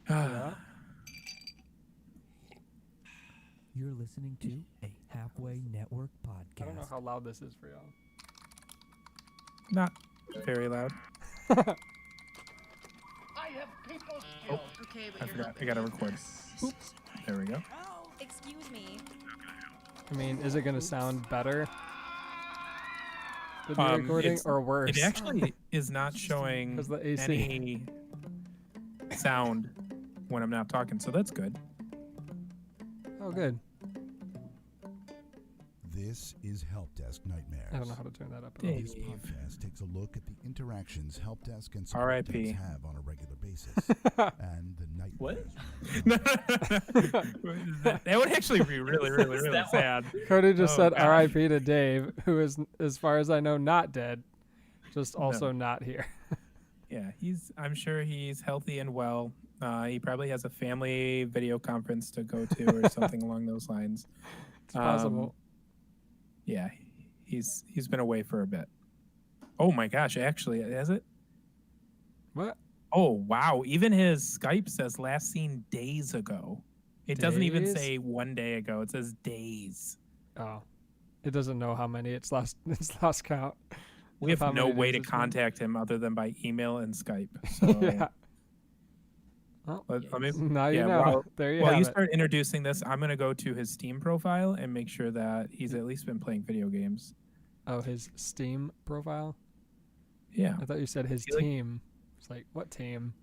Yeah. You're listening to a Halfway Network podcast. I don't know how loud this is for y'all. Not very loud. I have people skills. Okay, but I you're forgot. not I gotta record. Oop. There we go. Oh, excuse me. I mean, is it going to sound better with the recording it's- or worse? It actually is not showing 'Cause the AC. any sound when I'm not talking, so that's good. Oh, good. This is Help Desk Nightmares. I don't know how to turn that up. Dave. This podcast takes a look at the interactions Help Desk and support R.I.P. teams have on a regular basis and the nightmares. That would actually be really, really, really sad. Cody just Oh, said gosh. R.I.P. to Dave, who is, as far as I know, not dead, just also not here. Yeah, I'm sure he's healthy and well. He probably has a family video conference to go to or something along those lines. It's possible. Yeah, he's been away for a bit. Oh my gosh, actually, has it? What? Oh wow, even his Skype says last seen days ago. It doesn't even Days? say 1 day ago. It says days. Oh, it doesn't know how many. It's lost. It's lost count. We of how have no many way days to it's been. contact him other than by email and Skype. So Yeah. Well, let me, now you yeah, know. while- There you while have you it. start introducing this, I'm gonna go to his Steam profile and make sure that he's at least been playing video games. Oh, his Steam profile. Yeah. I thought you said his He, like- team. It's like, what team?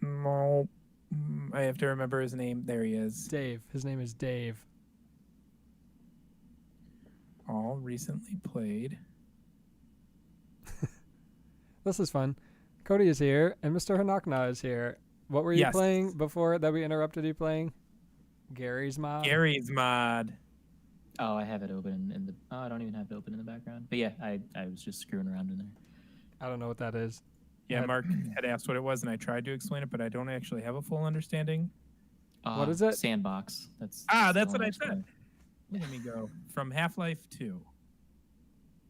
No, I have to remember his name. There he is. Dave. His name is Dave. All recently played. This is fun. Cody is here, and Mr. Hanakna is here. What were you Yes. playing before that we interrupted you playing? Gary's mod? Gary's mod. Oh, I have it open in the. Oh, I don't even have it open in the background. But yeah, I was just screwing around in there. I don't know what that is. Yeah, That- Mark had asked what it was, and I tried to explain it, but I don't actually have a full understanding. What is it? Sandbox. That's Ah, the that's one what I I'm said. Let me go from Half-Life 2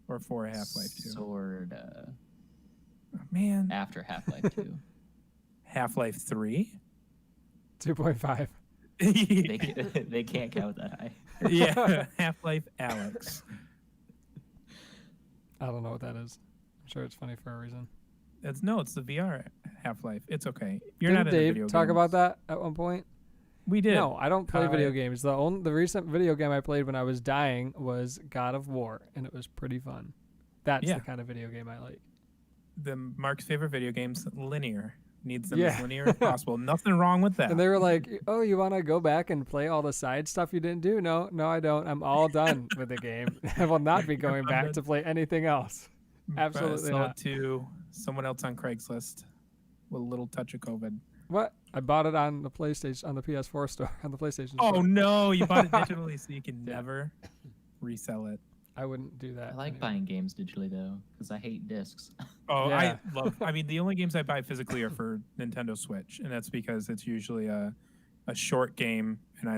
or for Half-Life 2. Sword Man, after Half-Life 2. Half-Life 3. 2.5. They can't count that high. Yeah, Half-Life Alex. I don't know what that is. I'm sure it's funny for a reason. It's the VR Half-Life. It's okay. You're Didn't not into Dave video talk games. about that at one point? We did. No, I don't play video Uh, games. The recent video game I played when I was dying was God of War, and it was pretty fun. That's Yeah. the kind of video game I like. The Mark's favorite video games, linear. Needs them Yeah. as linear as possible. Nothing wrong with that. And they were like, "Oh, you want to go back and play all the side stuff you didn't do?" No, I don't. I'm all done with the game. I will not be going back to play anything else. Absolutely Sell not. it to someone else on Craigslist with a little touch of COVID. What? I bought it on the PlayStation, on the PS4 store, on the PlayStation Oh store. no, you bought it digitally so you can Yeah. never resell it. I wouldn't do that. I like anyway. buying games digitally though, because I hate discs. Oh, Yeah. I mean, the only games I buy physically are for Nintendo Switch, and that's because it's usually a short game, and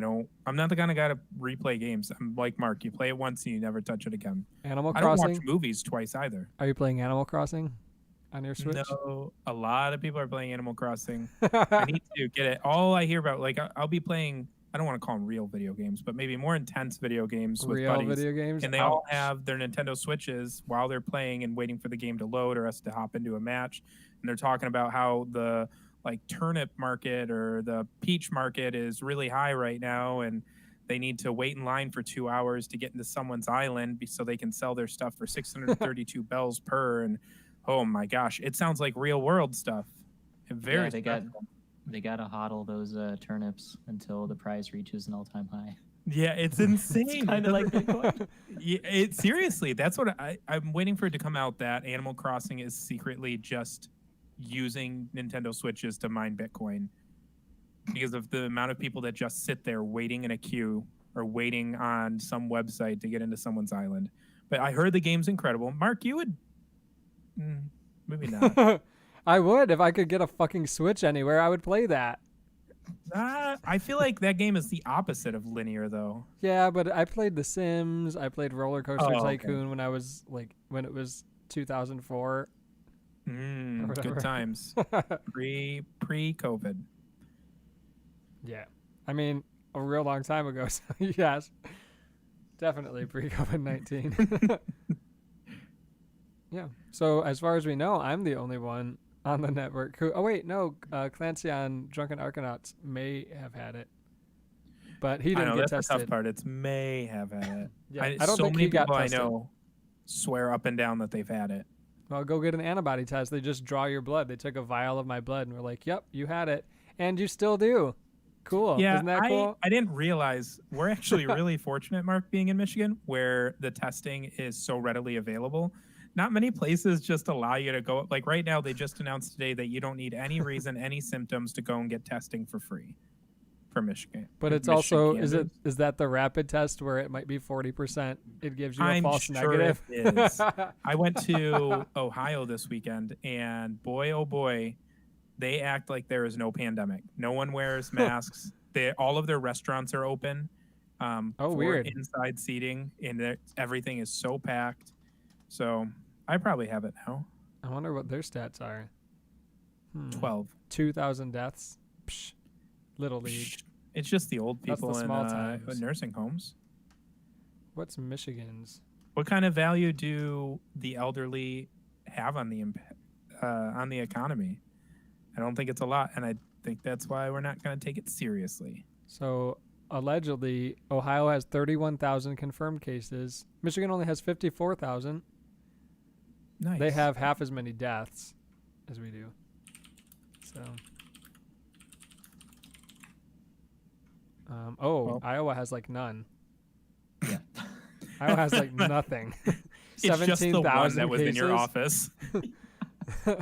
I'm not the kind of guy to replay games. I'm like Mark, you play it once and you never touch it again. Animal I don't Crossing. watch movies twice either. Are you playing Animal Crossing on your Switch? No, a lot of people are playing Animal Crossing. I need to get it. All I hear about, like, I'll be playing, I don't want to call them real video games, but maybe more intense video games with Real buddies. video games. And they all Ouch. have their Nintendo Switches while they're playing and waiting for the game to load or us to hop into a match. And they're talking about how the turnip market or the peach market is really high right now, and they need to wait in line for 2 hours to get into someone's island so they can sell their stuff for 632 bells per. And oh my gosh, it sounds like real world stuff. Very Yeah, stressful. they gotta hodl those turnips until the price reaches an all-time high. Yeah, it's insane. It's kind of like Bitcoin. Yeah, seriously, that's what I'm waiting for it to come out, that Animal Crossing is secretly just using Nintendo Switches to mine Bitcoin because of the amount of people that just sit there waiting in a queue or waiting on some website to get into someone's island. But I heard the game's incredible. Mark, you would maybe not. I would if I could get a fucking Switch anywhere. I would play that. I feel like that game is the opposite of linear, though. Yeah, but I played The Sims. I played Roller Coaster Oh, okay. Tycoon when it was 2004. Good whatever. times. Pre-COVID. Yeah. I mean, a real long time ago. So yes, definitely pre-COVID-19. Yeah. So as far as we know, I'm the only one on the network who. Oh wait, no. Clancy on Drunken Arcanauts may have had it, but he I didn't know get that's the tough tested. part. It's may have had it. Yeah, I don't so think many he got people tested. I know swear up and down that they've had it. Well, go get an antibody test. They just draw your blood. They took a vial of my blood and were like, "Yep, you had it, and you still do." Cool. Yeah, Isn't that cool? I didn't realize we're actually really fortunate, Mark, being in Michigan, where the testing is so readily available. Not many places just allow you to go. Like right now, they just announced today that you don't need any reason, any symptoms to go and get testing for free for Michigan. But it's Michigan also candidates. is that the rapid test where it might be 40%? It gives you a I'm false sure negative. it is. I went to Ohio this weekend, and boy, oh boy, they act like there is no pandemic. No one wears masks. All of their restaurants are open. For Weird. inside seating, and everything is so packed. So I probably have it now. I wonder what their stats are. 12. 2,000 deaths. Psh, little league. It's just the old That's the people in small times. nursing homes. What's Michigan's? What kind of value do the elderly have on the economy? I don't think it's a lot, and I think that's why we're not going to take it seriously. So allegedly, Ohio has 31,000 confirmed cases. Michigan only has 54,000. Nice. They have half as many deaths as we do. So. Well. Iowa has like none. Yeah. Iowa has like nothing. It's just the one 17,000 that was cases. in your office.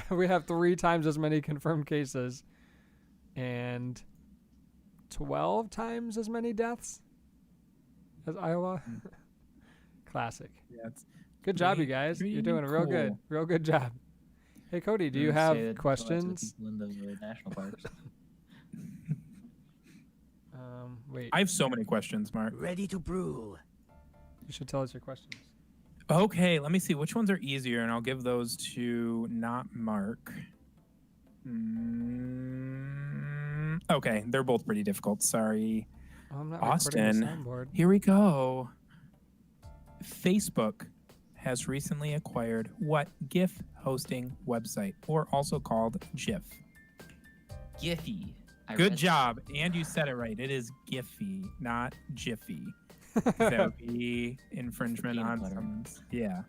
We have 3 times as many confirmed cases and 12 times as many deaths as Iowa. Classic. Yeah, it's Good job, you pretty- guys. You're pretty doing a real good job. Hey, Cody, do you Say have that to lots of questions? people in the national parks. Wait, I have so many questions, Mark. Ready to brew. you should tell us your questions. Okay, let me see which ones are easier, and I'll give those to not Mark. Okay, they're both pretty difficult. Sorry. Oh, I'm not recording the Austin. soundboard. Here we go. Facebook has recently acquired what GIF hosting website, or also called GIF? Giphy. I Good read job. And you said it right. It is Giphy, not Jiffy. That would be infringement Peanut on butter. someone's. Yeah.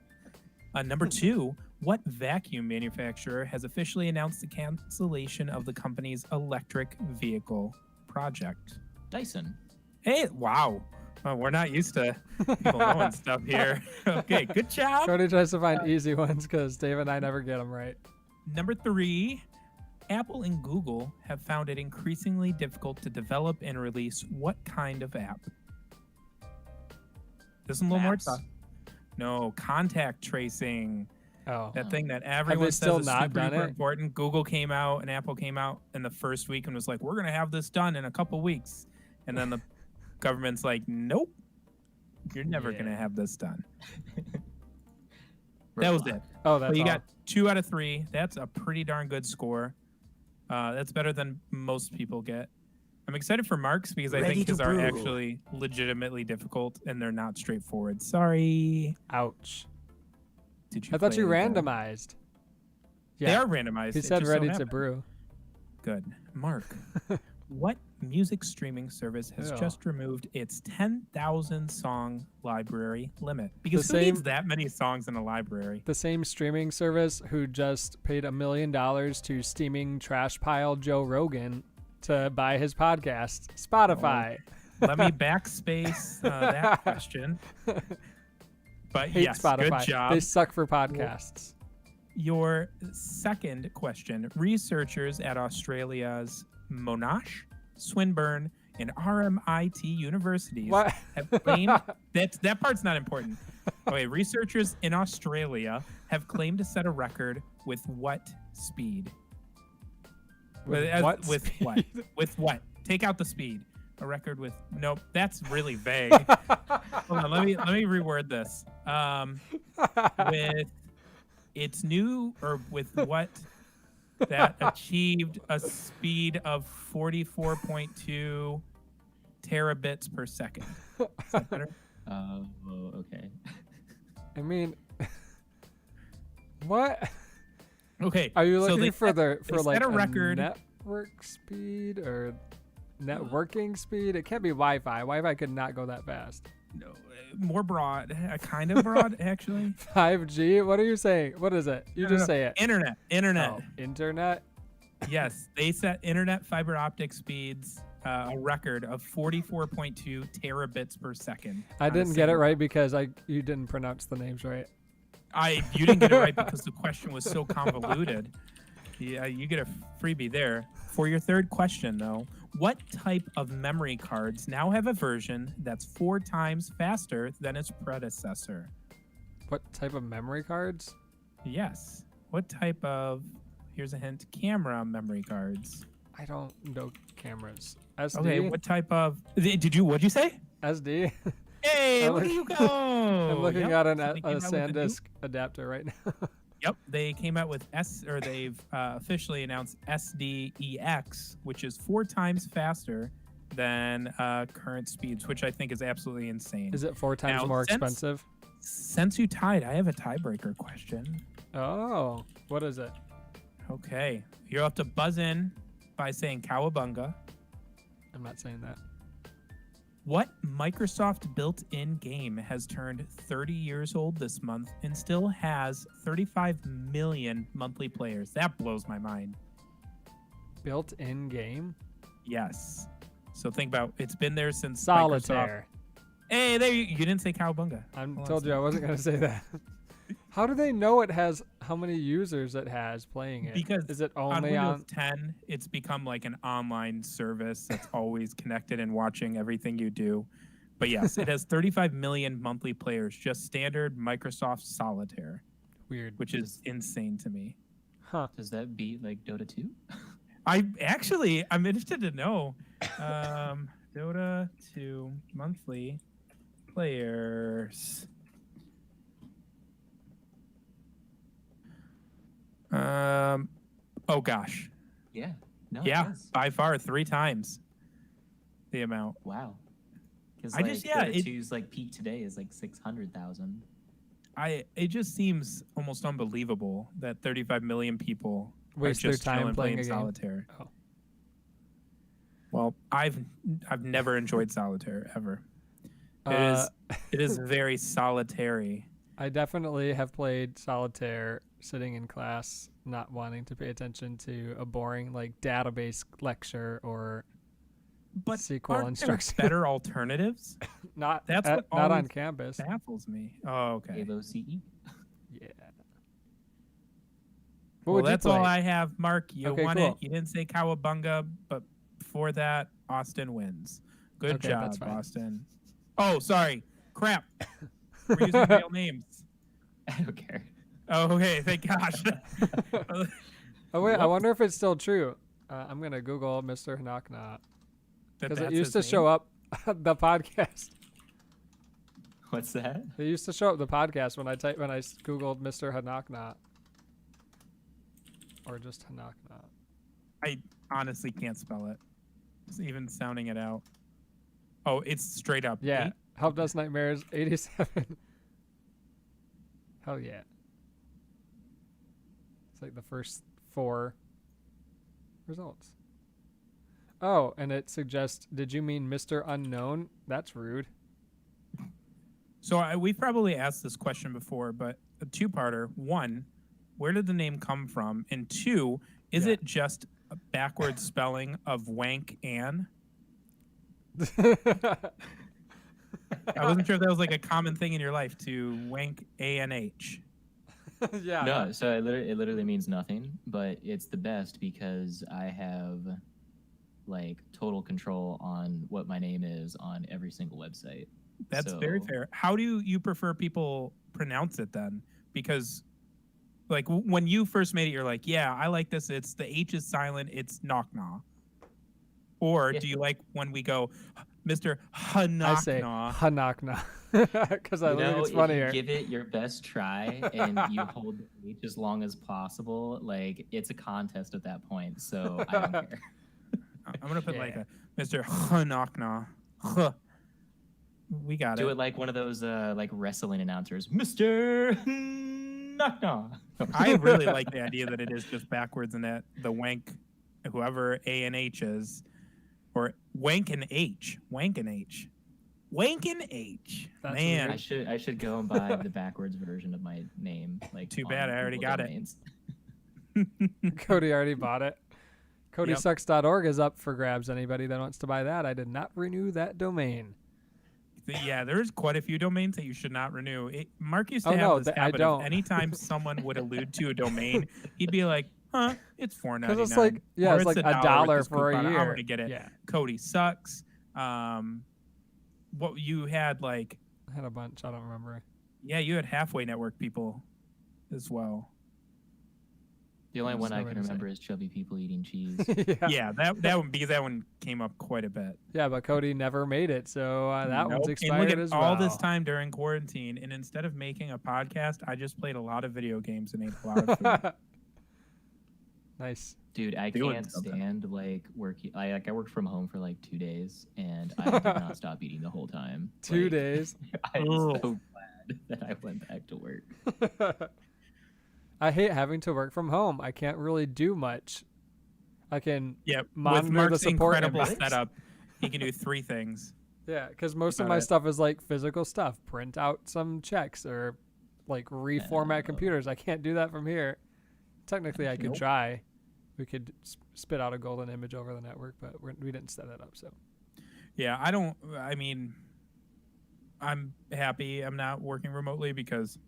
Number 2, what vacuum manufacturer has officially announced the cancellation of the company's electric vehicle project? Dyson. Hey, wow. We're not used to people knowing stuff here. Okay, good job. Cody tries to find easy ones because Dave and I never get them right. Number 3, Apple and Google have found it increasingly difficult to develop and release what kind of app? This is a little more Maps? tough. No, contact tracing. Oh, That thing that everyone still says is not super done duper it? important. Google came out and Apple came out in the first week and was like, we're going to have this done in a couple weeks. And then the government's like, nope, you're never going to have this done. That was it. oh, that's Well, you all. got 2 out of 3. That's a pretty darn good score. That's better than most people get. I'm excited for Mark's because I Ready think his to are brew. actually legitimately difficult and they're not straightforward. Sorry. Ouch. Did you? I thought play you it again? randomized. They Yeah, are randomized. he It said just so ready to happened. brew. Good. Mark, what music streaming service has Ew. just removed its 10,000 song library limit? Because The who needs same- that many songs in a library? The same streaming service who just paid $1 million to steaming trash pile Joe Rogan to buy his podcast, Spotify. Let me backspace that question. But Hate yes, Spotify. good job. They suck for podcasts. Your second question. Researchers at Australia's Monash, Swinburne, and RMIT universities What? have claimed that part's not important. Okay, researchers in Australia have claimed to set a record with what speed? With what With what? speed? With what? Take out the speed. A record with nope. That's really vague. Hold on, let me reword this. With its new or with what that achieved a speed of 44.2 terabits per second. Is that better? Oh, okay. I mean, what? Okay. Are you so looking they for set- the they for like set a record. network speed or networking speed? It can't be Wi-Fi. Wi-Fi could not go that fast. No, more broad, kind of broad actually. 5G? What are you saying? What is it? You No, just no. say it. Internet. Oh, internet. Yes, they set internet fiber optic speeds a record of 44.2 terabits per second. I on a didn't get it single- right because you didn't pronounce the names right. You didn't get it right because the question was so convoluted. Yeah, you get a freebie there. For your third question, though, what type of memory cards now have a version that's 4 times faster than its predecessor? What type of memory cards? Yes. What type of? Here's a hint: camera memory cards. I don't know cameras. SD. Okay. What type of? Did you? What'd you say? SD. Hey, I'm look at you go! I'm looking Yep, at so they came a out with a new- SanDisk adapter right now. Yep, they came out with they've officially announced SDEX, which is 4 times faster than current speeds, which I think is absolutely insane. Is it 4 times Now, more since- expensive? Since you tied, I have a tiebreaker question. Oh, what is it? Okay, you'll have to buzz in by saying Cowabunga. I'm not saying that. What Microsoft built-in game has turned 30 years old this month and still has 35 million monthly players? That blows my mind. Built-in game? Yes. So think about it's been there since Microsoft. Solitaire. Hey, there you didn't say Cowabunga. I Hold on told a you I wasn't going to say that. How do they know it has how many users it has playing it? Because is it on only Windows on 10, it's become like an online service that's always connected and watching everything you do. But yes, it has 35 million monthly players, just standard Microsoft Solitaire, weird? which is insane to me. Huh. Does that beat like Dota 2? I'm interested to know. Dota 2 monthly players. Oh gosh. Yeah. No. Yeah, It does. by far 3 times the amount. Wow. Because I like just- yeah, Dota it- 2's like peak today is like 600,000. It just seems almost unbelievable that 35 million people Waste are their just time chilling playing playing a game. solitaire. Oh. Well, I've never enjoyed solitaire ever. Uh, It is very solitary. I definitely have played solitaire sitting in class, not wanting to pay attention to a boring like database lecture or But SQL aren't there instructions. better alternatives? not That's at, what not on always campus. Baffles me. Oh, okay. Halo CE. Yeah. What Well, would you that's play? all I have. Mark, you Okay, won cool. it. You didn't say Cowabunga, but before that, Austin wins. Good Okay, job, that's fine. Austin. Oh, sorry. Crap. We're using real names. I don't care. Oh, okay. Thank gosh. Oh wait, I Whoops. wonder if it's still true. I'm gonna Google Mr. Hanakna That because it that's used his to show name? up the podcast. What's that? It used to show up the podcast when I Googled Mr. Hanakna. Or just Hanakna. I honestly can't spell it. It's even sounding it out. Oh, it's straight up. Yeah. eight- Helped Us Nightmares 87. Hell yeah. It's like the first 4 results. Oh, and it suggests, did you mean Mr. Unknown? That's rude. So we've probably asked this question before, but a 2-parter. 1, where did the name come from? And 2, is Yeah. it just a backwards spelling of wank Ann? I wasn't sure if that was like a common thing in your life to wank ANH. Yeah. No, so it literally means nothing, but it's the best because I have like total control on what my name is on every single website. That's very So- fair. How do you prefer people pronounce it then? Because like when you first made it, you're like, yeah, I like this. It's the H is silent. It's knock knock. Or Yeah. do you like when we go Mr. I say Hanakna. Hanakna because I You think know, it's if funnier. you give it your best try and you hold the H as long as possible, like it's a contest at that point. So I don't care. I'm gonna put like Yeah. a Mr. Hanakna. Huh. We got Do it. it like one of those like wrestling announcers, Mr. Knock Knock. I really like the idea that it is just backwards and that the wank, whoever A and H is, or wank and H, wank and H, wank and H. That's Man, I should go and buy the backwards version of my name. Like Too on bad, I already Google got it. Domains. Cody already bought it. CodySucks.org is up for grabs. Anybody that wants to buy that, I did not renew that domain. yeah, there's quite a few domains that you should not renew. Mark used to Oh, have no, this I habit don't. of anytime someone would allude to a domain, he'd be like, "Huh, it's $4.99." Because it's like, yeah, Or it's like $1 with $1 this for a coupon. year. I'm gonna get it. Yeah, Cody sucks. What you had like, I had a bunch. I don't remember. yeah, you had Halfway Network people as well. The only There's one I no way can to say. remember is chubby people eating cheese. Yeah, that one because that one came up quite a bit. Yeah, but Cody never made it, so that one's Nope. expired and look at as all well. this time during quarantine, and instead of making a podcast, I just played a lot of video games and ate a lot of food. Nice. Dude, I Doing can't something. stand like working. I worked from home for like 2 days, and I did not stop eating the whole time. 2 Like, days. I'm Ugh. so glad that I went back to work. I hate having to work from home. I can't really do much. I can, Yep. Monitor With the Mark's support incredible inbox. setup, he can do 3 things. yeah, because most of Got my it. stuff is like physical stuff. Print out some checks or like reformat Oh. computers. I can't do that from here. Technically, I could Nope. try. We could spit out a golden image over the network, but we didn't set it up. So Yeah, I mean, I'm happy I'm not working remotely because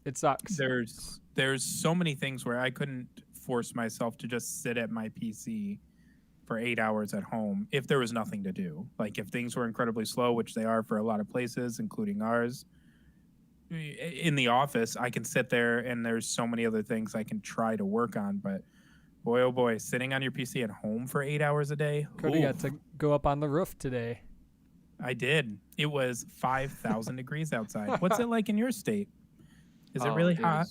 it sucks. there's so many things where I couldn't force myself to just sit at my PC for 8 hours at home if there was nothing to do. Like if things were incredibly slow, which they are for a lot of places, including ours. In the office, I can sit there and there's so many other things I can try to work on, but boy, oh boy, sitting on your PC at home for 8 hours a day. Cody got oof. to go up on the roof today. I did. It was 5,000 degrees outside. What's it like in your state? Is it Oh, really hot?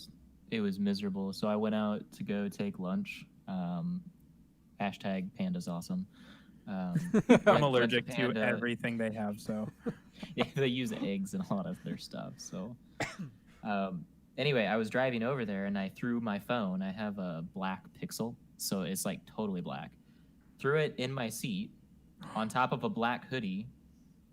It was miserable. So I went out to go take lunch. Hashtag panda's awesome. I'm went to allergic to Panda. everything they have, so Yeah, they use eggs in a lot of their stuff. So, anyway, I was driving over there and I threw my phone. I have a black Pixel, so it's like totally black. Threw it in my seat on top of a black hoodie.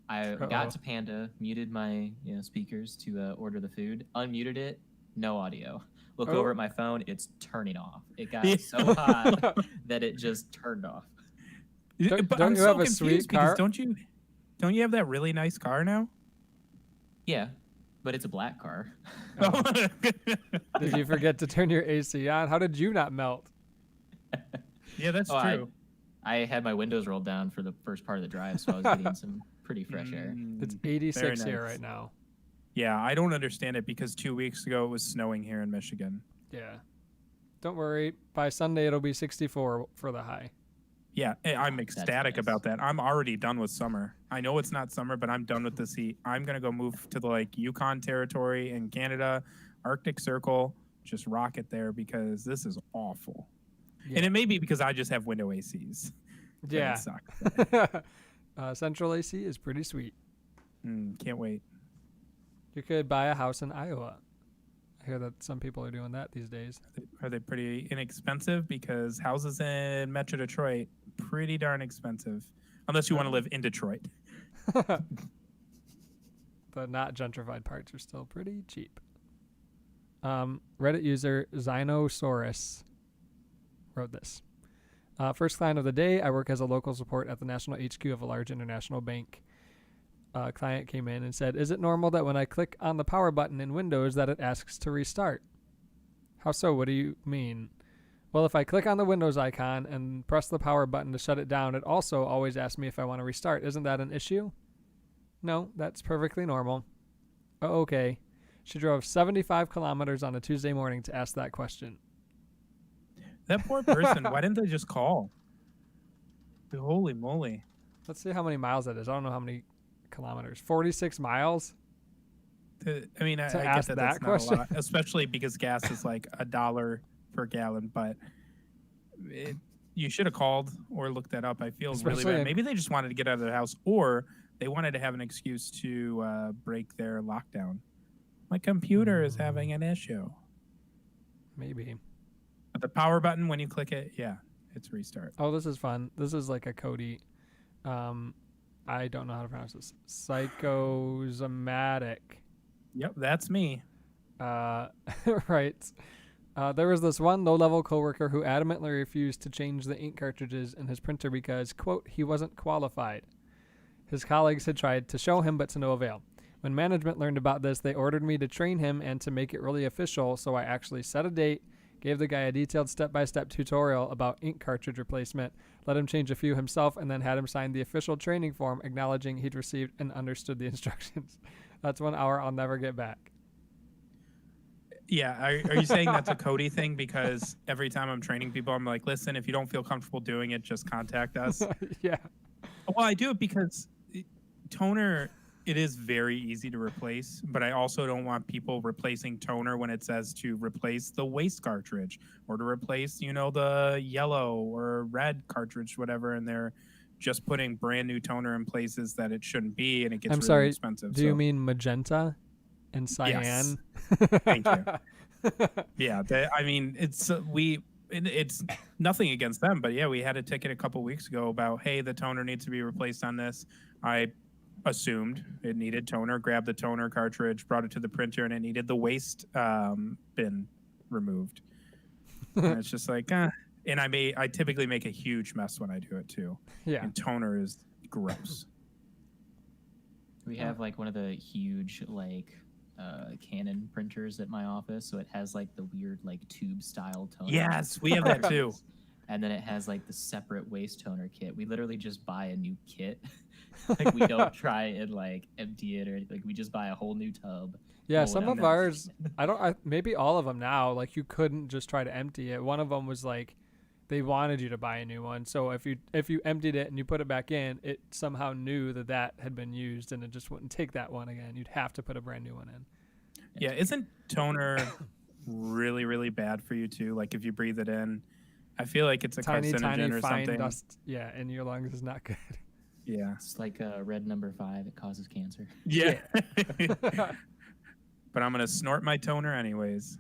I Uh-oh. got to Panda, muted my speakers to order the food, unmuted it, no audio. Look Oh. over at my phone, it's turning off. It got Yeah. so hot that it just turned off. Don't- But don't I'm you so have a confused sweet because car? don't you have that really nice car now? Yeah, but it's a black car. Did you forget to turn your AC on? How did you not melt? Yeah, that's Oh, true. I had my windows rolled down for the first part of the drive, so I was getting some pretty fresh air. It's Mm, 86 very here nice. right now. Yeah, I don't understand it because 2 weeks ago it was snowing here in Michigan. Yeah. Don't worry. By Sunday, it'll be 64 for the high. Yeah, I'm ecstatic nice. about that. I'm already done with summer. I know it's not summer, but I'm done with this heat. I'm gonna go move to the like Yukon territory in Canada, Arctic Circle, just rock it there because this is awful. Yeah. And it may be because I just have window ACs. that it Yeah. sucks. Central AC is pretty sweet. Can't wait. You could buy a house in Iowa. I hear that some people are doing that these days. Are they pretty inexpensive? Because houses in Metro Detroit pretty darn expensive, unless you want to live in Detroit. The not gentrified parts are still pretty cheap. Reddit user Xynosaurus wrote this. First client of the day. I work as a local support at the national HQ of a large international bank. Client came in and said, "Is it normal that when I click on the power button in Windows that it asks to restart?" How so? What do you mean? Well, if I click on the Windows icon and press the power button to shut it down, it also always asks me if I want to restart. Isn't that an issue? No, that's perfectly normal. Oh, okay. She drove 75 kilometers on a Tuesday morning to ask that question. That poor person. Why didn't they just call? Holy moly! Let's see how many miles that is. I don't know how many kilometers. 46 miles. I mean, I To get ask that that that's not question? a lot, especially because gas is like $1 per gallon. But you should have called or looked that up. I feel really Especially bad. in- Maybe they just wanted to get out of their house, or they wanted to have an excuse to break their lockdown. My computer is having an issue. Maybe. But the power button, when you click it, yeah, it's restart. Oh, this is fun. This is like a Cody. I don't know how to pronounce this. Psychosomatic. Yep, that's me. Right. There was this one low-level coworker who adamantly refused to change the ink cartridges in his printer because, quote, he wasn't qualified. His colleagues had tried to show him, but to no avail. When management learned about this, they ordered me to train him and to make it really official, so I actually set a date, gave the guy a detailed step-by-step tutorial about ink cartridge replacement, let him change a few himself, and then had him sign the official training form acknowledging he'd received and understood the instructions. That's 1 hour I'll never get back. Yeah, are you saying that's a Cody thing? Because every time I'm training people, I'm like, listen, if you don't feel comfortable doing it, just contact us. Yeah. Well, I do it because toner, it is very easy to replace, but I also don't want people replacing toner when it says to replace the waste cartridge or to replace, the yellow or red cartridge, whatever, and they're just putting brand new toner in places that it shouldn't be, and it gets I'm really sorry, expensive. Do you mean magenta and cyan? Yes. Thank you. Yeah, I mean, it's nothing against them, but yeah, we had a ticket a couple weeks ago about, hey, the toner needs to be replaced on this. I assumed it needed toner, grabbed the toner cartridge, brought it to the printer, and it needed the waste bin removed. And it's just like, and I typically make a huge mess when I do it too. Yeah. And toner is gross. We have like one of the huge Canon printers at my office, so it has like the weird like tube style toner. Yes, we have that too. And then it has like the separate waste toner kit. We literally just buy a new kit. Like we don't try and like empty it or anything. Like we just buy a whole new tub. Yeah, roll it some out of and ours, maybe all of them now, like you couldn't just try to empty it. One of them was like, they wanted you to buy a new one. So if you emptied it and you put it back in, it somehow knew that had been used and it just wouldn't take that one again. You'd have to put a brand new one in. Yeah, isn't toner really, really bad for you too? Like if you breathe it in, I feel like it's a Tiny carcinogen or fine something. dust, yeah, in your lungs is not good. Yeah. It's like red number 5. It causes cancer. Yeah. But I'm gonna snort my toner anyways.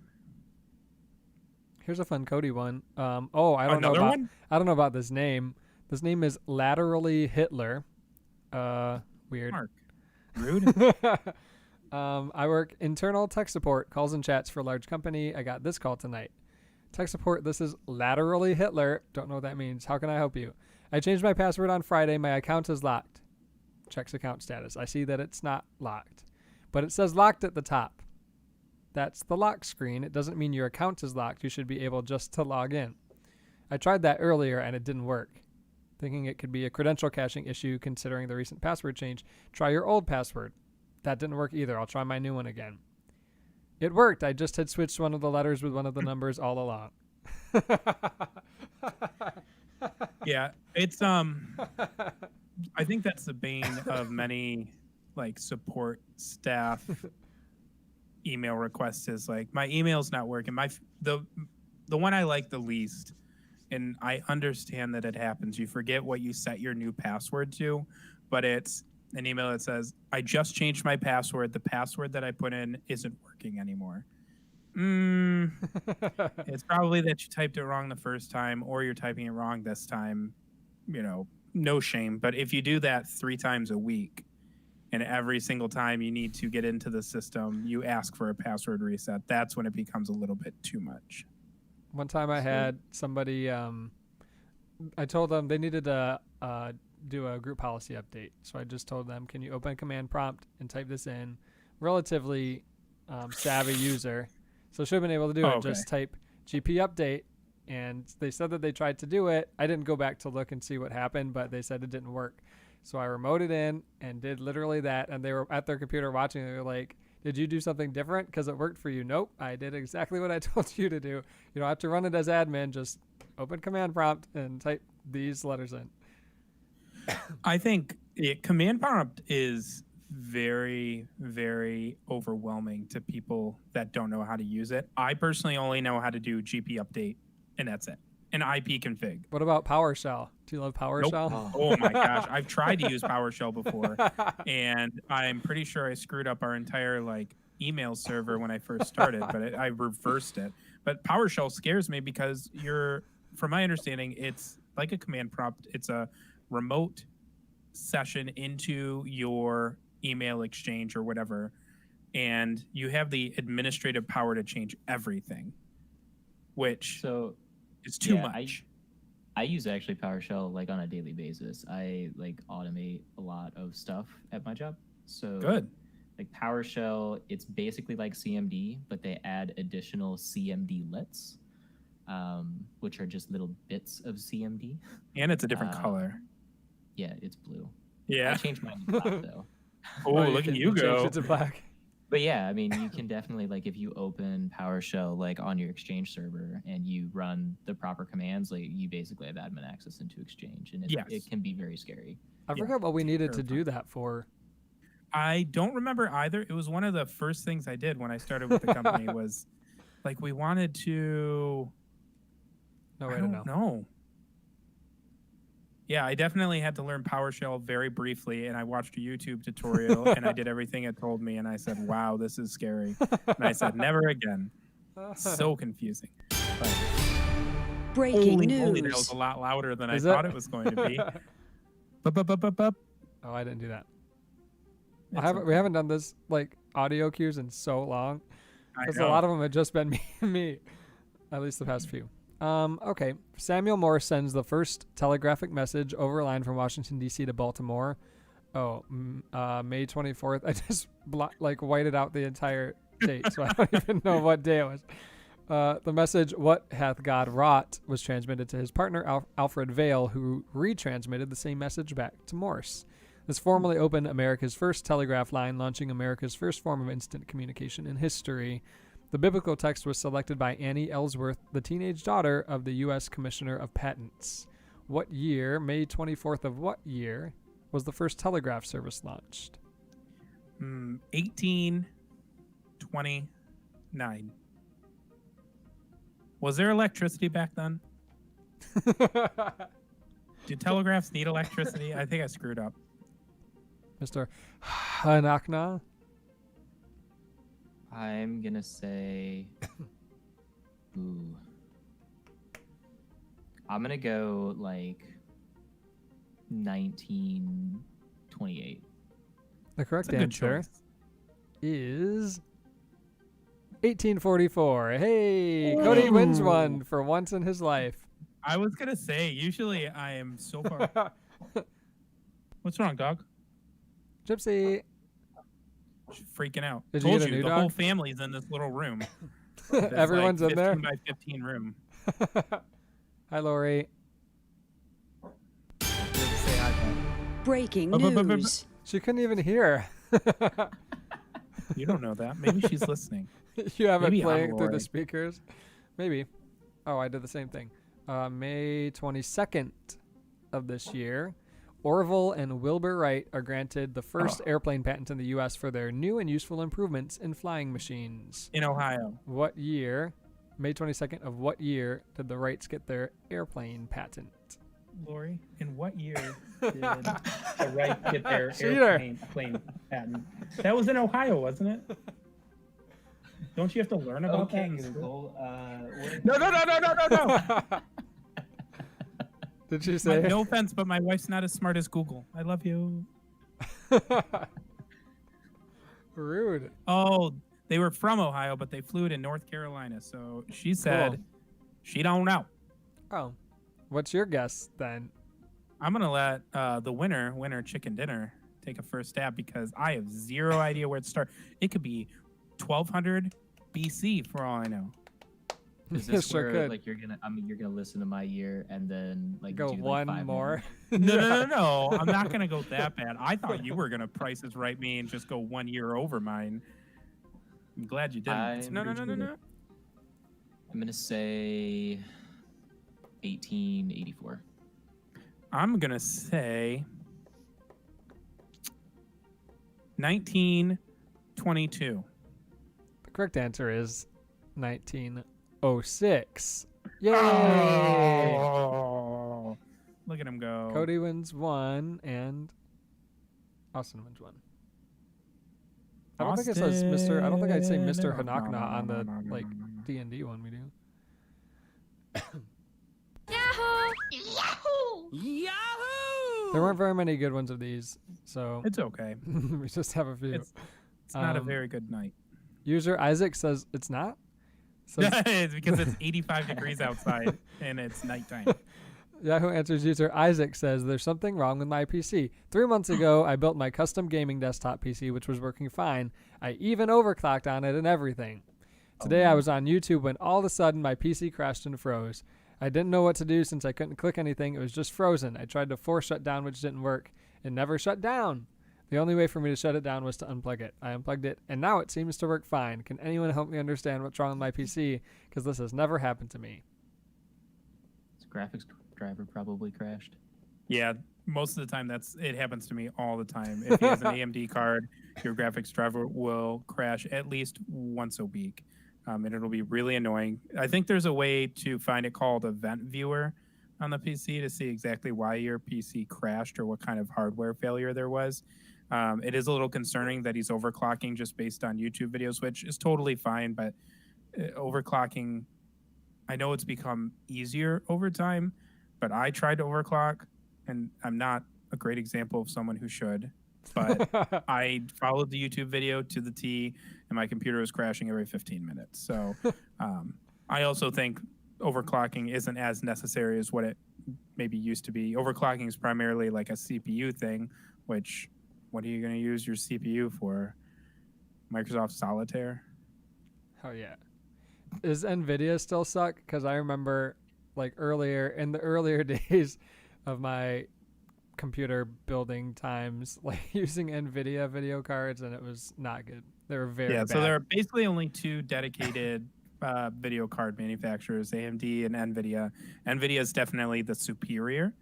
Here's a fun Cody one. I don't know Another about one? I don't know about this name. This name is Laterally Hitler. Weird. Mark. Rude. I work internal tech support, calls and chats for a large company. I got this call tonight. Tech support, this is Laterally Hitler. Don't know what that means. How can I help you? I changed my password on Friday. My account is locked. Checks account status. I see that it's not locked, but it says locked at the top. That's the lock screen. It doesn't mean your account is locked. You should be able just to log in. I tried that earlier and it didn't work. Thinking it could be a credential caching issue considering the recent password change, try your old password. That didn't work either. I'll try my new one again. It worked. I just had switched one of the letters with one of the numbers all along. Yeah, it's I think that's the bane of many like support staff email requests is like my email's not working. The one I like the least, and I understand that it happens. You forget what you set your new password to, but it's an email that says, I just changed my password. The password that I put in isn't working anymore. It's probably that you typed it wrong the first time or you're typing it wrong this time. No shame. But if you do that 3 times a week and every single time you need to get into the system, you ask for a password reset, that's when it becomes a little bit too much. One time I had somebody, I told them they needed to do a group policy update. So I just told them, can you open a command prompt and type this in? Relatively savvy user. So should have been able to do it. Okay. Just type GP update. And they said that they tried to do it. I didn't go back to look and see what happened, but they said it didn't work. So I remoted in and did literally that. And they were at their computer watching. They were like, did you do something different? Because it worked for you. Nope. I did exactly what I told you to do. You don't have to run it as admin. Just open command prompt and type these letters in. I think command prompt is very, very overwhelming to people that don't know how to use it. I personally only know how to do GP update, and that's it. And IP config. What about PowerShell? Do you love PowerShell? Oh. Oh my gosh, I've tried to use PowerShell before, and I'm pretty sure I screwed up our entire email server when I first started, but I reversed it. But PowerShell scares me because from my understanding, it's like a command prompt. It's a remote session into your email exchange or whatever, and you have the administrative power to change everything, which So is too yeah, much. I use actually PowerShell on a daily basis. I automate a lot of stuff at my job. So Good. PowerShell, it's basically like CMD, but they add additional CMD lets, which are just little bits of CMD. And it's a different color. Yeah, it's blue. Yeah. I changed mine to black though. Oh, look at you changed go. it to black. But yeah, I mean, you can definitely if you open PowerShell on your Exchange server and you run the proper commands, you basically have admin access into Exchange, and it can be very scary. I forgot what we needed to do that for. I don't remember either. It was one of the first things I did when I started with the company was we wanted to. No way I to don't know. know. Yeah, I definitely had to learn PowerShell very briefly, and I watched a YouTube tutorial, and I did everything it told me, and I said, wow, this is scary. And I said, never again. So confusing. Breaking Holy news. moly, that was a lot louder than Is I it? thought it was going to be. Bup. Oh, I didn't do that. It's We haven't done this audio cues in so long. I Because a know. lot of them have just been me, at least the past few. Okay. Samuel Morse sends the first telegraphic message over a line from Washington, D.C. to Baltimore. Oh, May 24th. I just whited out the entire date, so I don't even know what day it was. The message, "What hath God wrought," was transmitted to his partner, Alfred Vail, who retransmitted the same message back to Morse. This formally opened America's first telegraph line, launching America's first form of instant communication in history. The biblical text was selected by Annie Ellsworth, the teenage daughter of the U.S. Commissioner of Patents. What year, May 24th of what year, was the first telegraph service launched? 1829. Was there electricity back then? Do telegraphs need electricity? I think I screwed up. Mr. Hanakna? I'm gonna say, ooh, I'm gonna go 1928. The correct That's a good answer choice. is 1844. Hey, Cody wins one for once in his life. I was gonna say, usually I am so far. What's wrong, dog? Gypsy. She's freaking out. Did you Told get a you, new the dog? whole family's in this little room. Everyone's in there. 15 by 15 room. Hi, Lori. Say hi, Pat. Breaking Bup, bup, bup, bup, bup. news. She couldn't even hear. You don't know that. Maybe she's listening. You have Maybe it I'm playing through the Lori. speakers. Maybe. Oh, I did the same thing. May 22nd of this year, Orville and Wilbur Wright are granted the first airplane patent in the U.S. for their new and useful improvements in flying machines. In Ohio. What year, May 22nd of what year, did the Wrights get their airplane patent? Lori, in what year did the Wright get their Cheater. plane patent? That was in Ohio, wasn't it? Don't you have to learn about that? in school? No. Did she say? No offense, but my wife's not as smart as Google. I love you. Rude. Oh, they were from Ohio, but they flew to North Carolina. So she said Cool. she don't know. Oh, what's your guess then? I'm gonna let the winner chicken dinner take a first stab because I have zero idea where to start. It could be 1200 BC for all I know. Is this Sure where could. you're gonna listen to my year and then Go do, one 5 more. No. I'm not gonna go that bad. I thought you were gonna Price is Right me and just go 1 year over mine. I'm glad you didn't. No. I'm gonna say 1884. I'm gonna say 1922. The correct answer is 1906. Yay! Oh, look at him go. Cody wins 1 and Austin wins 1. I don't think it says Mr. I don't think I'd say Mr. Hanakna on the like D&D one we do. There weren't very many good ones of these, so It's okay. we just have a few. It's not a Um, very good night. User Isaac says it's not. Says, It's because it's 85 degrees outside and it's nighttime. Yahoo Answers user Isaac says there's something wrong with my PC. 3 months ago, I built my custom gaming desktop PC, which was working fine. I even overclocked on it and everything. Today, I was on YouTube when all of a sudden my PC crashed and froze. I didn't know what to do since I couldn't click anything. It was just frozen. I tried to force shut down, which didn't work. It never shut down. The only way for me to shut it down was to unplug it. I unplugged it, and now it seems to work fine. Can anyone help me understand what's wrong with my PC? Because this has never happened to me. Its graphics driver probably crashed. Yeah, most of the time it happens to me all the time. If you have an AMD card, your graphics driver will crash at least once a week, and it'll be really annoying. I think there's a way to find it called Event Viewer on the PC to see exactly why your PC crashed or what kind of hardware failure there was. It is a little concerning that he's overclocking just based on YouTube videos, which is totally fine, but overclocking, I know it's become easier over time, but I tried to overclock, and I'm not a great example of someone who should, but I followed the YouTube video to the T, and my computer was crashing every 15 minutes. So I also think overclocking isn't as necessary as what it maybe used to be. Overclocking is primarily like a CPU thing, which, what are you going to use your CPU for? Microsoft Solitaire? Oh yeah. Does NVIDIA still suck? Because I remember like in the earlier days of my computer building times, like using NVIDIA video cards, and it was not good. They were very bad. So there are basically only two dedicated video card manufacturers, AMD and NVIDIA. NVIDIA is definitely the superior.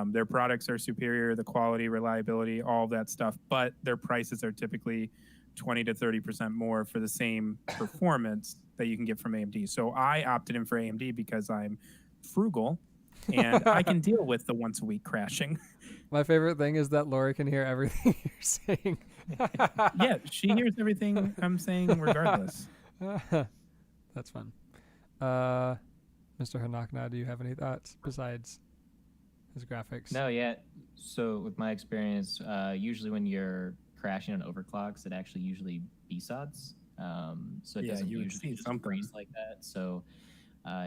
Their products are superior, the quality, reliability, all of that stuff, but their prices are typically 20 to 30% more for the same performance that you can get from AMD. So I opted in for AMD because I'm frugal and I can deal with the once a week crashing. My favorite thing is that Lori can hear everything you're saying. Yeah, she hears everything I'm saying regardless. That's fun. Mr. Hanakna, do you have any thoughts besides his graphics? No, yeah. So with my experience, usually when you're crashing on overclocks, it actually usually BSODs. So it Yeah, doesn't you would usually see just something. freeze like that. So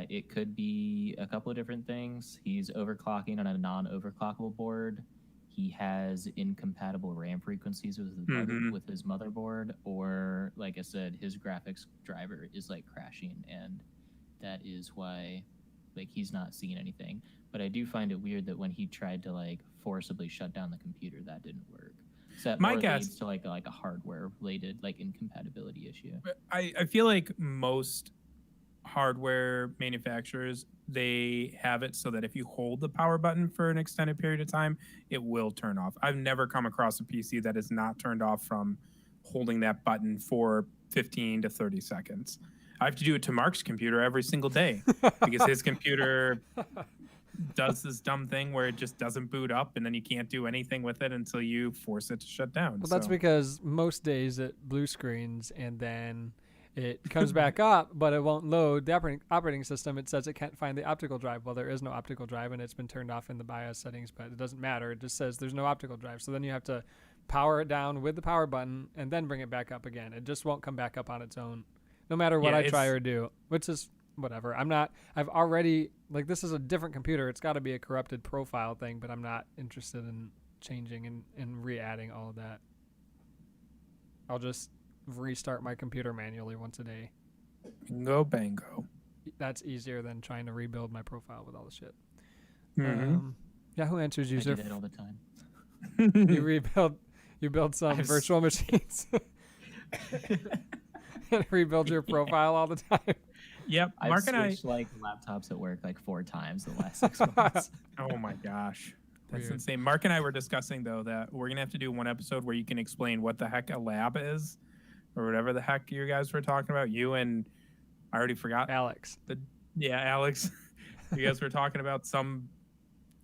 it could be a couple of different things. He's overclocking on a non-overclockable board. He has incompatible RAM frequencies with his motherboard, or like I said, his graphics driver is like crashing, and that is why like he's not seeing anything. But I do find it weird that when he tried to like forcibly shut down the computer, that didn't work. So that My more guess- leads to like a hardware related like incompatibility issue. I feel like most hardware manufacturers, they have it so that if you hold the power button for an extended period of time, it will turn off. I've never come across a PC that is not turned off from holding that button for 15 to 30 seconds. I have to do it to Mark's computer every single day because his computer does this dumb thing where it just doesn't boot up, and then you can't do anything with it until you force it to shut down. Well, that's So- because most days it blue screens and then it comes back up, but it won't load the operating system. It says it can't find the optical drive. Well, there is no optical drive, and it's been turned off in the BIOS settings, but it doesn't matter. It just says there's no optical drive. So then you have to power it down with the power button and then bring it back up again. It just won't come back up on its own, no matter what Yeah, I try it's- or do, which is whatever. I've already, like, this is a different computer. It's got to be a corrupted profile thing, but I'm not interested in changing and re-adding all of that. I'll just restart my computer manually once a day. Bingo bango. That's easier than trying to rebuild my profile with all the shit. Mhm. Yahoo Answers I user, do that all the time. you build some I've virtual machines and rebuild your profile all the time. Yep, I've Mark and I. switched like laptops at work like 4 times in the last 6 months. Oh my gosh. That's Weird. insane. Mark and I were discussing though that we're gonna have to do one episode where you can explain what the heck a lab is, or whatever the heck you guys were talking about. You and I already forgot. Alex. Alex. You guys were talking about some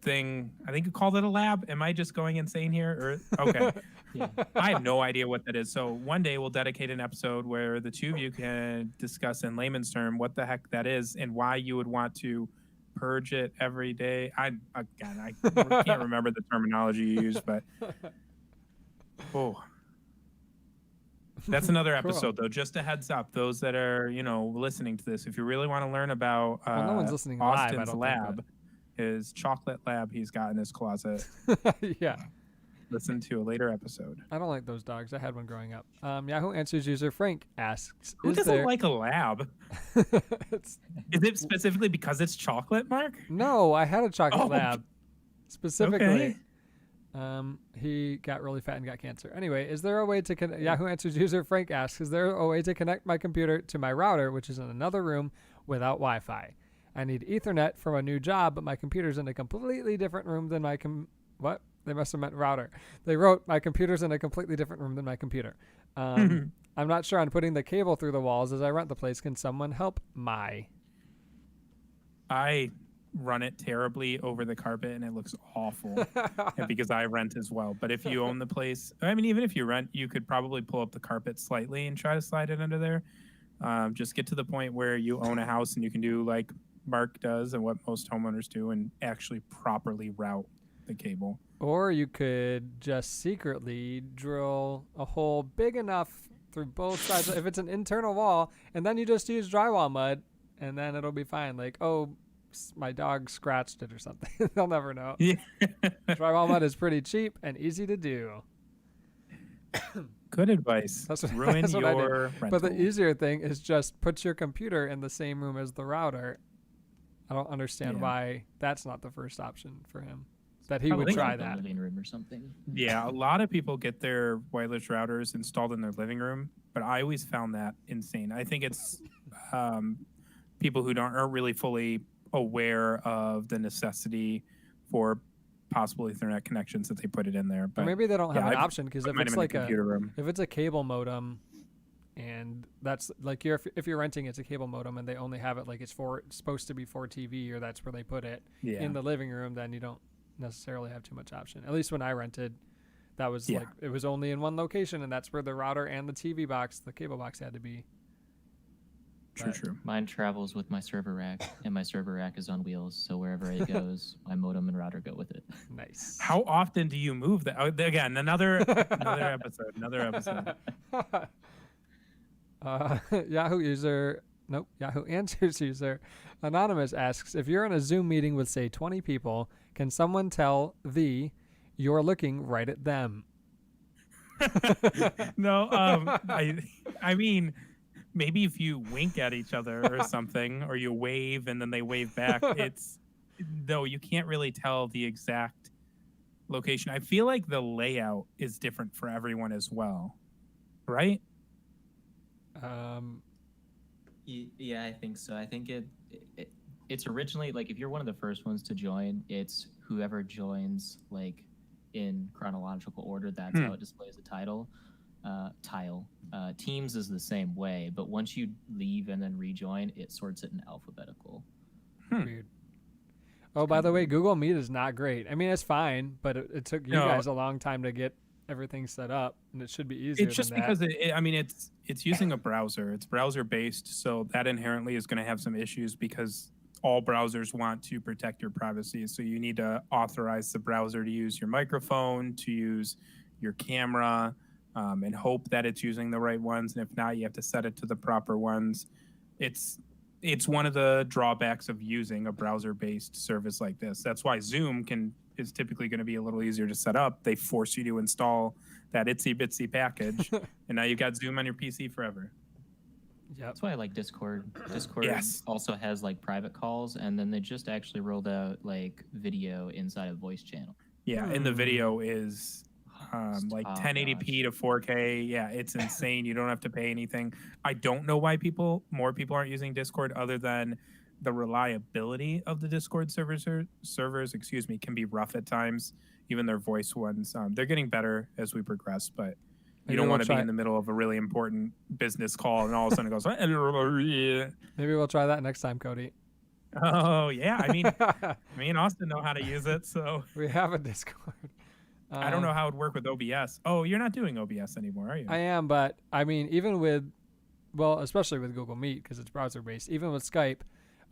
thing. I think you called it a lab. Am I just going insane here? Or okay. Yeah. I have no idea what that is. So one day we'll dedicate an episode where the two of you can discuss in layman's term what the heck that is and why you would want to purge it every day. I can't remember the terminology you use, but that's another Cool. episode though. Just a heads up, those that are listening to this, if you really want to learn about Well, no one's listening live, I Austin's don't think, lab, his chocolate lab he's got in his closet, Yeah. listen to a later episode. I don't like those dogs. I had one growing up. Yahoo Answers user Frank asks, Who is doesn't there... like a lab? It's... Is it specifically because it's chocolate, Mark? No, I had a chocolate Oh, lab. Specifically. Okay. He got really fat and got cancer. Anyway, is there a way to connect... Yahoo Answers user Frank asks, is there a way to connect my computer to my router, which is in another room, without Wi-Fi? I need Ethernet from a new job, but my computer's in a completely different room than my What? They must have meant router. They wrote, my computer's in a completely different room than my computer. I'm not sure on putting the cable through the walls as I rent the place. Can someone help I run it terribly over the carpet and it looks awful. And because I rent as well. But if you own the place, I mean, even if you rent, you could probably pull up the carpet slightly and try to slide it under there. Just get to the point where you own a house and you can do like Mark does and what most homeowners do and actually properly route the cable. Or you could just secretly drill a hole big enough through both sides if it's an internal wall, and then you just use drywall mud, and then it'll be fine. Like, oh, my dog scratched it or something. They'll never know. Yeah. Drywall mud is pretty cheap and easy to do. Good advice. That's what- Ruin that's what I did. your rental. But the easier thing is just put your computer in the same room as the router. I don't understand Yeah. why that's not the first option for him. That he I would think try Like the that. living room or something. Yeah, a lot of people get their wireless routers installed in their living room, but I always found that insane. I think it's people who aren't really fully aware of the necessity for possible Ethernet connections that they put it in there. Or But maybe they don't have yeah, an I've option because put if mine it's in the like a computer room. if it's a cable modem, and that's like if you're renting it's a cable modem and they only have it like it's supposed to be for TV or that's where they put it Yeah, in the living room, then you don't necessarily have too much option. At least when I rented, that was Yeah. like it was only in one location, and that's where the router and the TV box, the cable box, had to be. true, But- true. Mine travels with my server rack, and my server rack is on wheels, so wherever it goes, my modem and router go with it. Nice. How often do you move that? Oh, again, another episode. Another episode. Yahoo Answers user Anonymous asks, if you're in a Zoom meeting with say 20 people, can someone tell you're looking right at them? No, I mean, maybe if you wink at each other or something, or you wave and then they wave back, no, you can't really tell the exact location. I feel like the layout is different for everyone as well, right? Yeah, I think so. I think it's originally like if you're one of the first ones to join, it's whoever joins like in chronological order. That's how it displays the title. Teams is the same way, but once you leave and then rejoin, it sorts it in alphabetical. Weird. Oh, by the way, Google Meet is not great. I mean, it's fine, but it took you No. guys a long time to get everything set up, and it should be easier. It's just than because that. it's using a browser. It's browser based, so that inherently is going to have some issues because all browsers want to protect your privacy. So you need to authorize the browser to use your microphone, to use your camera, and hope that it's using the right ones. And if not, you have to set it to the proper ones. It's one of the drawbacks of using a browser-based service like this. That's why Zoom is typically going to be a little easier to set up. They force you to install that itsy bitsy package, and now you've got Zoom on your PC forever. Yep. That's why I like Discord. Discord Yes. also has like private calls, and then they just actually rolled out like video inside a voice channel. Yeah, and the video is like Oh, 1080p to 4K. Yeah, it's insane. You don't have to pay anything. I don't know why more people aren't using Discord other than the reliability of the Discord servers, can be rough at times. Even their voice ones, they're getting better as we progress, but you Maybe don't we'll want to be try- in the middle of a really important business call and all of a sudden it goes, "Yeah." Maybe we'll try that next time, Cody. Oh yeah. I mean, me and Austin know how to use it, so We have a Discord. I don't know how it would work with OBS. Oh, you're not doing OBS anymore, are you? I am, but I mean, even with, well, especially with Google Meet because it's browser based, even with Skype,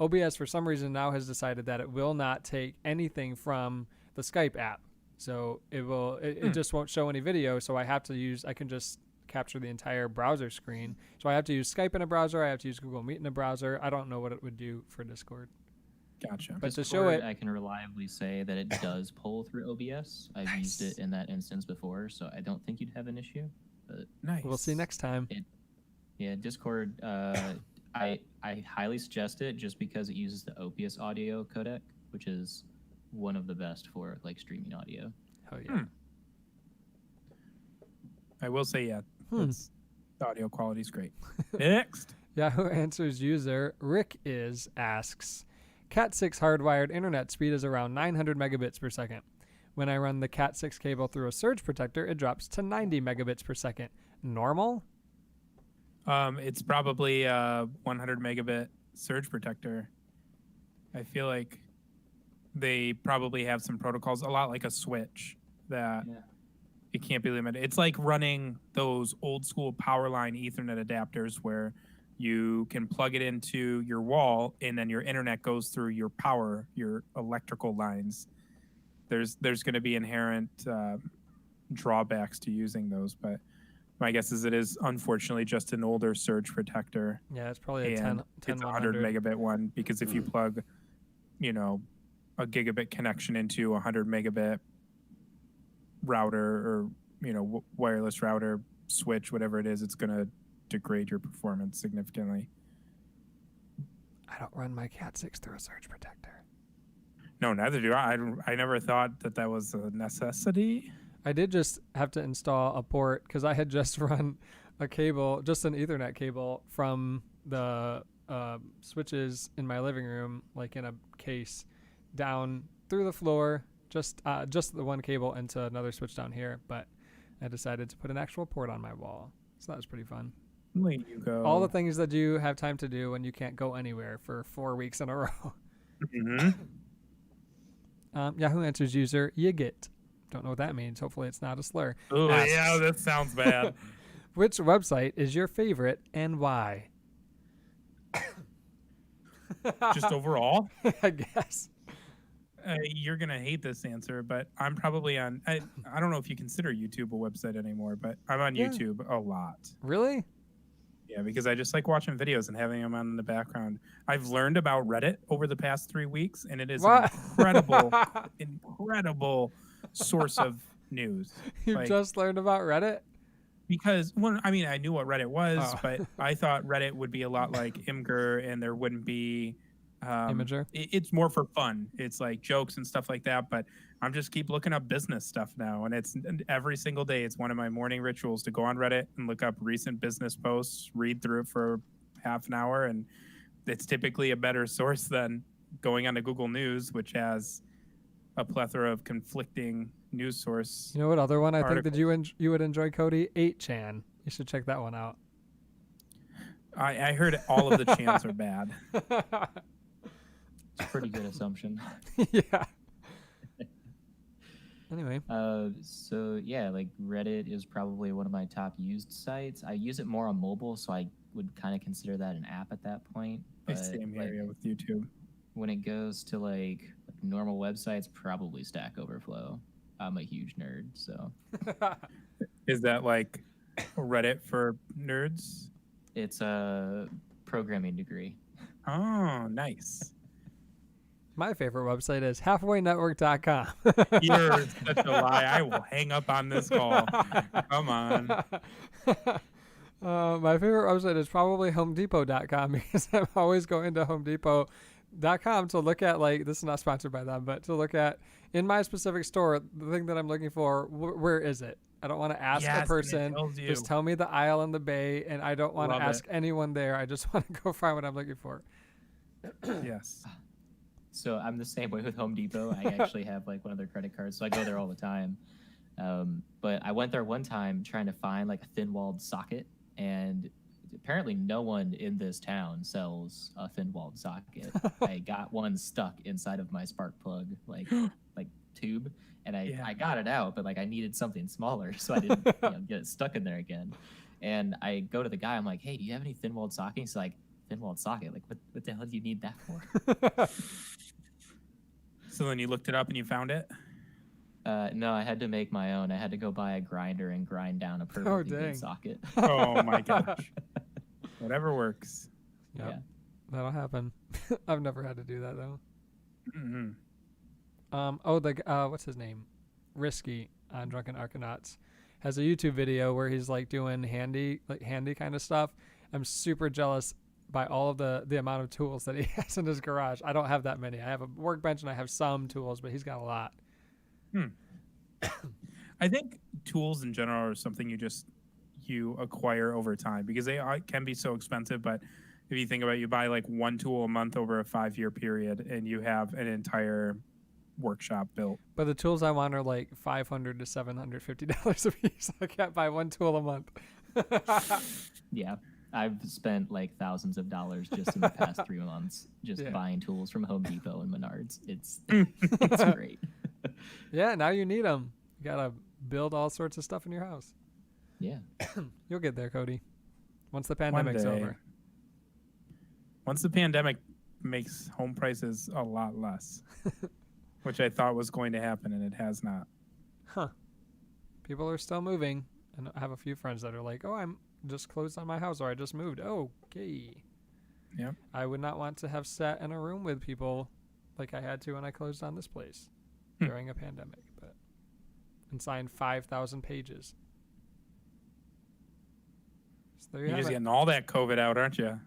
OBS for some reason now has decided that it will not take anything from the Skype app. So it just won't show any video. So I can just capture the entire browser screen. So I have to use Skype in a browser. I have to use Google Meet in a browser. I don't know what it would do for Discord. Gotcha. But to Discord, show it, I can reliably say that it does pull through OBS. I've used it in that instance before, so I don't think you'd have an issue. But Nice. we'll see next time. yeah, Discord, I highly suggest it just because it uses the Opus audio codec, which is one of the best for like streaming audio. Oh yeah. I will say, yeah, Hmm. the audio quality is great. Next. Yahoo Answers user Rick asks, Cat6 hardwired internet speed is around 900 megabits per second. When I run the Cat6 cable through a surge protector, it drops to 90 megabits per second. Normal? It's probably a 100 megabit surge protector. I feel like they probably have some protocols, a lot like a switch, that Yeah. it can't be limited. It's like running those old school power line Ethernet adapters where you can plug it into your wall and then your internet goes through your power, your electrical lines. There's going to be inherent drawbacks to using those, but my guess is it is unfortunately just an older surge protector. Yeah, it's probably a And 10 it's a 100 megabit one, because if you plug, a gigabit connection into a 100 megabit router or, wireless router switch, whatever it is, it's going to degrade your performance significantly. I don't run my Cat6 through a surge protector. No, neither do I. I never thought that was a necessity. I did just have to install a port because I had just run a cable, just an Ethernet cable from the switches in my living room, like in a case, down through the floor, just the one cable into another switch down here. But I decided to put an actual port on my wall. So that was pretty fun. There you go. All the things that you have time to do when you can't go anywhere for 4 weeks in a row. Mhm. Yahoo Answers user Yigit. Don't know what that means. Hopefully it's not a slur. Oh, asks, yeah, that sounds bad. Which website is your favorite and why? Just overall, I guess. you're gonna hate this answer, but I'm probably on. I don't know if you consider YouTube a website anymore, but I'm on Yeah. YouTube a lot. Really? Yeah, because I just like watching videos and having them on in the background. I've learned about Reddit over the past 3 weeks, and it is an What? incredible source of news. You Like, just learned about Reddit? because I knew what Reddit was, Oh. but I thought Reddit would be a lot like Imgur, and there wouldn't be Imager? It's more for fun. It's like jokes and stuff like that. But I'm just keep looking up business stuff now, and it's every single day. It's one of my morning rituals to go on Reddit and look up recent business posts, read through it for half an hour, and it's typically a better source than going onto Google News, which has a plethora of conflicting news source. You know what other one I think that Articles. you would enjoy, Cody? 8chan. You should check that one out. I heard all of the chants are bad. It's a pretty good assumption. Yeah. Anyway, So yeah, like Reddit is probably one of my top used sites. I use it more on mobile, so I would kind of consider that an app at that point. But Same like, area with YouTube. when it goes to like normal websites, probably Stack Overflow. I'm a huge nerd, so Is that like Reddit for nerds? it's a programming degree. Oh, nice. my favorite website is halfwaynetwork.com. You're such a lie. I will hang up on this call. Come on. My favorite website is probably homedepot.com because I'm always going to homedepot.com to look at, like, this is not sponsored by them, but to look at in my specific store, the thing that I'm looking for, where is it? I don't want to ask Yes, a and it person. tells you. Just tell me the aisle in the bay, and I don't want to Love ask anyone there. I just want to go find what I'm looking for. Yes. So I'm the same way with Home Depot. I actually have like one of their credit cards, so I go there all the time. But I went there one time trying to find like a thin-walled socket, and apparently no one in this town sells a thin-walled socket. I got one stuck inside of my spark plug, like tube, and I got it out, but like I needed something smaller, so I didn't get it stuck in there again. And I go to the guy, I'm like, hey, do you have any thin-walled sockets? He's like, thin-walled socket? Like, what the hell do you need that for? So then you looked it up and you found it? No, I had to make my own. I had to go buy a grinder and grind down a perfectly dang. good socket. Oh my gosh. Whatever works. Yep. Yeah. That'll happen. I've never had to do that though. Hmm. What's his name? Risky on Drunken Arcanauts has a YouTube video where he's like doing handy kind of stuff. I'm super jealous by all of the amount of tools that he has in his garage. I don't have that many. I have a workbench and I have some tools, but he's got a lot. I think tools in general are something you acquire over time because they can be so expensive. But if you think about it, you buy like one tool a month over a 5-year period and you have an entire workshop built. But the tools I want are like $500 to $750 a piece. I can't buy one tool a month. Yeah. I've spent like thousands of dollars just in the past 3 months just buying tools from Home Depot and Menards. It's great. Yeah, now you need them. You gotta build all sorts of stuff in your house. Yeah. You'll get there, Cody. Once the pandemic's day. over. Once the pandemic makes home prices a lot less, which I thought was going to happen, and it has not. Huh. People are still moving. And I have a few friends that are like, oh, I'm just closed on my house or I just moved. Okay. Yeah. I would not want to have sat in a room with people like I had to when I closed on this place during a pandemic, and signed 5,000 pages. So there you You're have just it. getting all that COVID out, aren't you?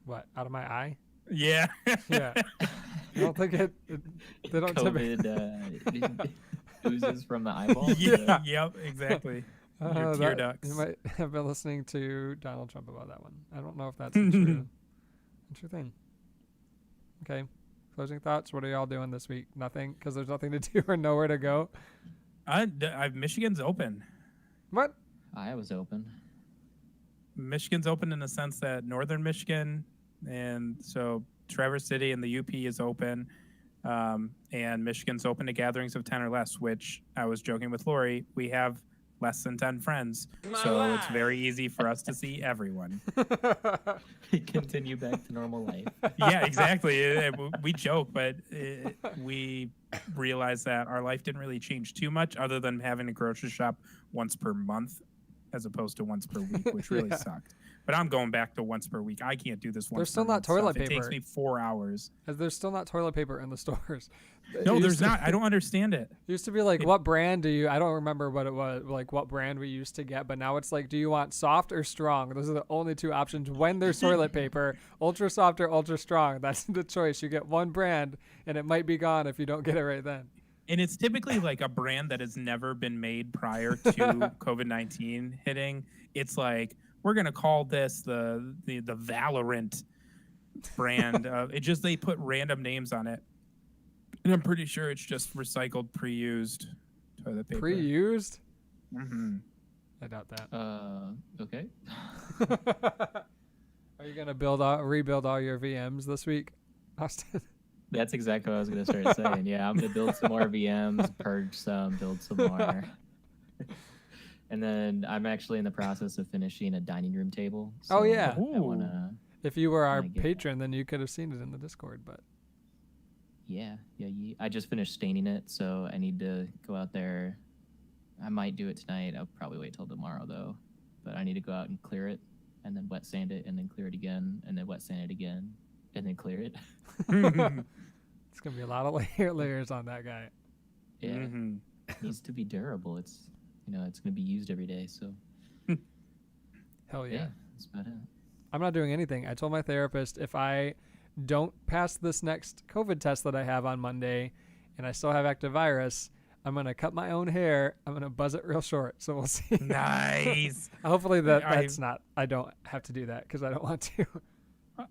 What, out of my eye? Yeah. Yeah. I don't think they don't typically. COVID oozes from the eyeball. Yeah. Yep. Exactly. Your tear ducts. You might have been listening to Donald Trump about that one. I don't know if that's a true thing. Okay. Closing thoughts. What are y'all doing this week? Nothing, because there's nothing to do or nowhere to go. Michigan's open. What? Iowa's open. Michigan's open in the sense that northern Michigan, and so Traverse City and the UP is open, and Michigan's open to gatherings of 10 or less, which I was joking with Lori. We have less than 10 friends, so it's very easy for us to see everyone. Continue back to normal life. Yeah, exactly. We joke, but we realize that our life didn't really change too much other than having a grocery shop once per month as opposed to once per week, which really sucked. But I'm going back to once per week. I can't do this once There's still per not month toilet stuff. It takes paper. me 4 hours. There's still not toilet paper in the stores. No, It there's used to- not. I don't understand it. It used to be like, what brand do you? I don't remember what it was, like what brand we used to get, but now it's like, do you want soft or strong? Those are the only two options when there's toilet paper. Ultra soft or ultra strong. That's the choice. You get one brand, and it might be gone if you don't get it right then. And it's typically like a brand that has never been made prior to COVID-19 hitting. It's like, we're going to call this the Valorant brand. They put random names on it. And I'm pretty sure it's just recycled, pre-used toilet paper. Pre-used? Mm-hmm. I doubt that. Okay. Are you gonna rebuild all your VMs this week, Austin? That's exactly what I was going to start saying. Yeah, I'm going to build some more VMs, purge some, build some more. And then I'm actually in the process of finishing a dining room table. Oh, So yeah. I want to, If you were our I get that. patron, then you could have seen it in the Discord. But yeah. I just finished staining it, so I need to go out there. I might do it tonight. I'll probably wait till tomorrow, though. But I need to go out and clear it, and then wet sand it, and then clear it again, and then wet sand it again, and then clear it. it's gonna be a lot of layers on that guy. Yeah, Mm-hmm. it needs to be durable. It's it's going to be used every day, so Hell yeah. yeah, that's about it. I'm not doing anything. I told my therapist if I don't pass this next COVID test that I have on Monday and I still have active virus, I'm going to cut my own hair. I'm going to buzz it real short. So we'll see. Nice. Hopefully that's not, I don't have to do that because I don't want to.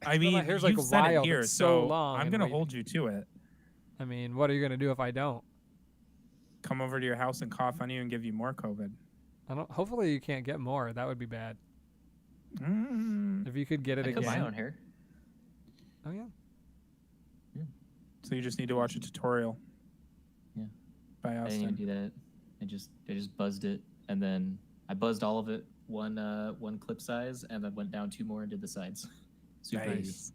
I mean, my hair's like you've said wild. it here, It's so so long I'm and gonna wavy. hold you to it. I mean, what are you gonna do if I don't? Come over to your house and cough on you and give you more COVID. I don't. Hopefully, you can't get more. That would be bad. Mm. If you could get it I cut again. my own hair. Oh yeah. So you just need to watch a tutorial. Yeah. By I didn't even Austin. do that. I just buzzed it, and then I buzzed all of it one clip size, and then went down 2 more and did the sides. Super easy. Nice.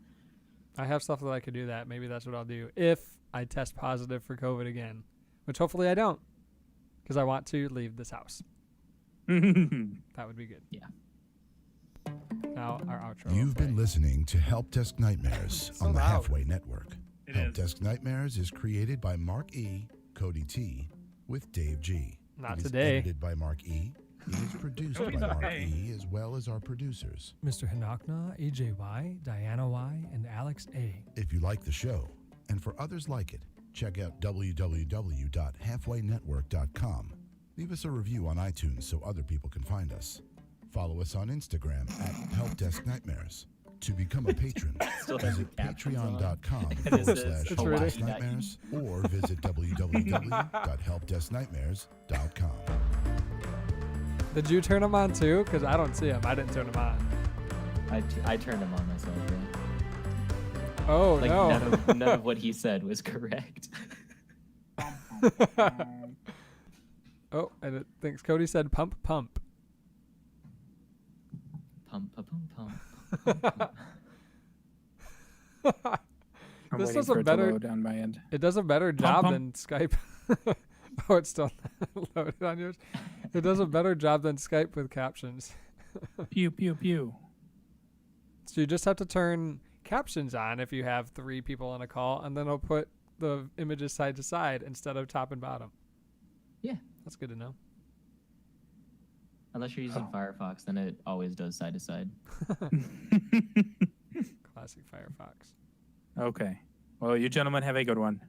I have stuff that I could do that. Maybe that's what I'll do if I test positive for COVID again, which hopefully I don't, because I want to leave this house. That would be good. Yeah. Now our outro. You've been listening to Help Desk Nightmares So on the loud. Halfway Network. It Help is. Desk Nightmares is created by Mark E., Cody T., with Dave G. Not It is today. edited by Mark E. It is produced by Not Mark today. E. as well as our producers. Mr. Hanakna, EJY, Diana Y, and Alex A. If you like the show, and for others like it, check out www.halfwaynetwork.com. Leave us a review on iTunes so other people can find us. Follow us on Instagram at Help Desk Nightmares. To become a patron, Still has visit the captions on. patreon.com/Help It's really- Desk Nightmares or visit www.helpdesknightmares.com. Did you turn them on too? Because I don't see them. I didn't turn them on. I turned them on myself. Yeah. Oh Like no. none of what he said was correct. Oh, and it thinks Cody said pump pump. Pump, pump, pump, pump. I'm This waiting does a for it better- to load on my end. It does a better job pump. than Skype. Oh, it's still loaded on yours. It does a better job than Skype with captions. Pew pew pew. So you just have to turn captions on if you have 3 people on a call, and then it'll put the images side to side instead of top and bottom. Yeah. That's good to know. Unless you're using Firefox, then it always does side to side. Classic Firefox. Okay. Well, you gentlemen have a good one.